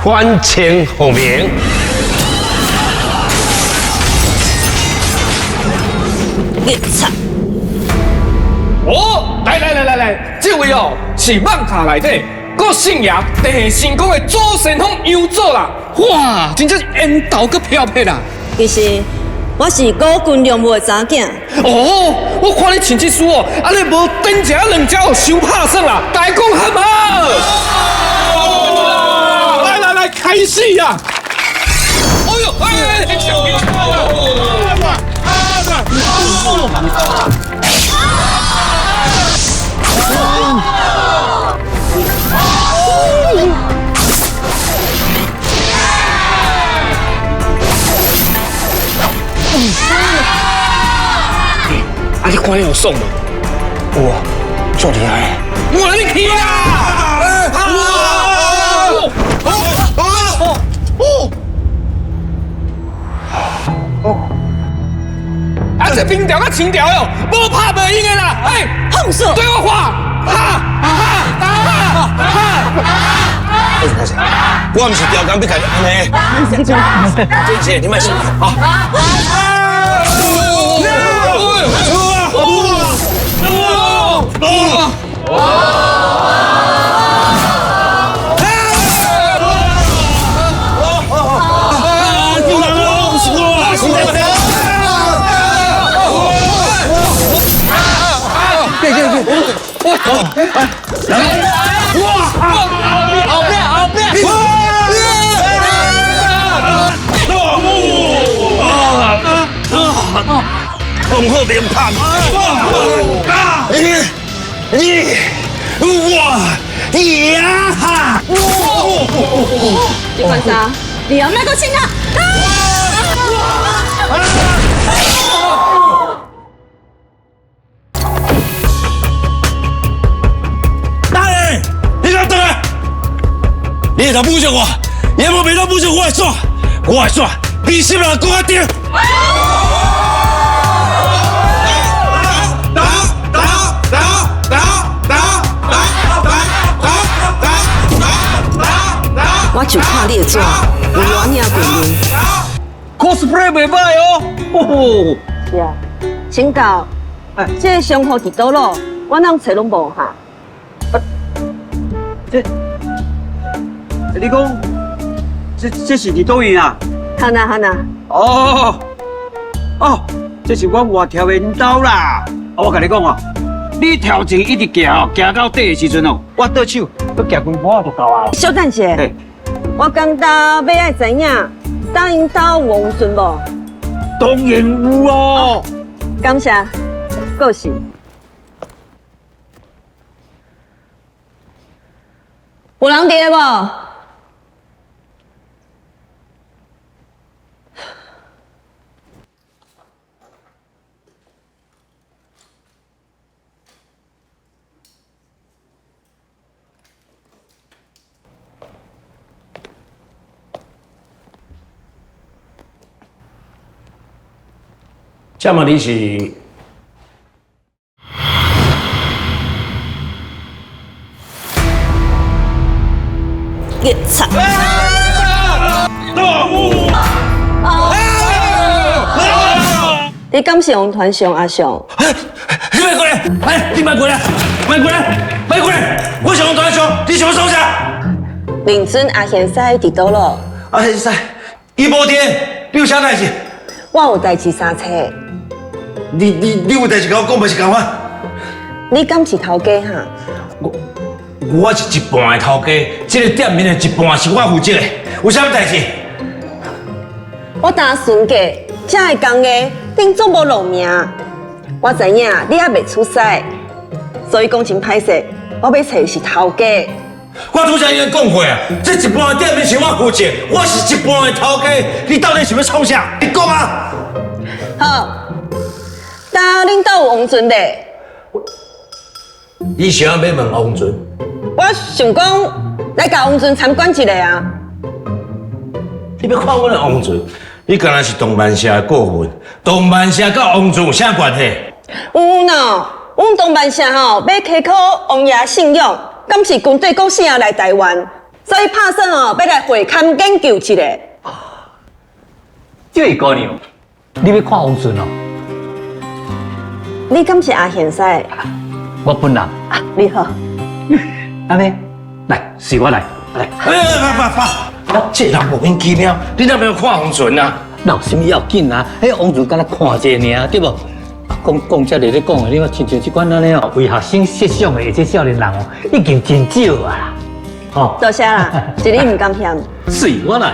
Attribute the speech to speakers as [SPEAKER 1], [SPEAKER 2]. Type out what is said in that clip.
[SPEAKER 1] 反清复明。
[SPEAKER 2] 你操！
[SPEAKER 3] 哦，来，这位哦是网卡内底郭姓爷地成功的左神风杨祖啦！哇，真正是缘投阁飘撇啦！
[SPEAKER 2] 其实我是高军良母的查囝。
[SPEAKER 3] 哦，我看你穿这书哦，安尼无等一下两只哦伤拍算啦，大讲好不好？来，开始呀！哎呦，啊！你看你有爽吗？
[SPEAKER 1] 哇，这厉害！
[SPEAKER 3] 我你去啊！啊！这冰条甲青条哟，无拍袂赢的啦！哎，
[SPEAKER 2] 放手！
[SPEAKER 3] 对我话，
[SPEAKER 1] 开始，我唔是调工，要开安尼。姐，你慢些，好。恭贺连判！
[SPEAKER 2] 你管啥？你要那个亲他！
[SPEAKER 1] 大人，你敢等来？你若侮辱我，也无别当侮辱我的线，我的线比什么人更加长。
[SPEAKER 2] 我就看你的纸，有偌领过面。
[SPEAKER 3] cosplay 袂歹哦。
[SPEAKER 2] 是啊，请教，这伤口伫倒咯？我哪找拢无哈？
[SPEAKER 4] 你讲，这是伫倒位啊？
[SPEAKER 2] 哈娜，
[SPEAKER 4] 哦，这是我外跳的引刀啦。我甲你讲哦，你跳前一直行到底的时阵哦，我倒手，搁行几步就到啊。
[SPEAKER 2] 小等者，我讲到要爱知影，答应到王顺无？
[SPEAKER 4] 当然有哦。
[SPEAKER 2] 感谢，过是。有人伫无？
[SPEAKER 1] 这么你是？
[SPEAKER 2] 你操！你敢是王团上阿上？
[SPEAKER 1] 你别过来！你别过来！我想团上，你想创啥？
[SPEAKER 2] 林尊阿贤师伫倒咯？
[SPEAKER 1] 阿先生，伊无电，你有啥代志？
[SPEAKER 2] 我有代志刹车。
[SPEAKER 1] 你有代志甲我讲，袂是讲我？
[SPEAKER 2] 你敢是头家哈？
[SPEAKER 1] 我是一半的头家，这个店面的一半是我负责的，有啥代志？
[SPEAKER 2] 我打算过，这个工业顶做无露名。我知影你还未出师，所以讲真歹势。我要找的是头家。
[SPEAKER 1] 我拄则已经讲过啊，这一半的店面是我负责，我是一半的头家，你到底想要创啥？你讲啊！
[SPEAKER 2] 好，答恁兜有王准咧。
[SPEAKER 1] 你想要问王准？
[SPEAKER 2] 我想讲来甲王准参观一下啊。
[SPEAKER 1] 你要看我的王准？你敢若是动漫社的顾问？动漫社甲王准有啥关系？
[SPEAKER 2] 有呢，阮动漫社吼要祈考王爷信用，敢是军队国时啊来台湾，所以拍算哦，要来会勘研究一下。
[SPEAKER 5] 这位姑娘，你要看王顺哦？
[SPEAKER 2] 你敢是阿贤婿？
[SPEAKER 5] 我本人。
[SPEAKER 2] 啊，你好。
[SPEAKER 5] 安尼，来，随我来，来。
[SPEAKER 1] 爸，这人莫免急了，你哪要看红唇啊？
[SPEAKER 5] 哪有什么要紧啊？迄王顺敢若看者尔，对无？讲遮个咧讲的，你看亲像即款安尼哦，为学生设想的这少年人哦，已经真少啊啦。哦，
[SPEAKER 2] 多谢啦，一日唔敢嫌。
[SPEAKER 5] 随我来。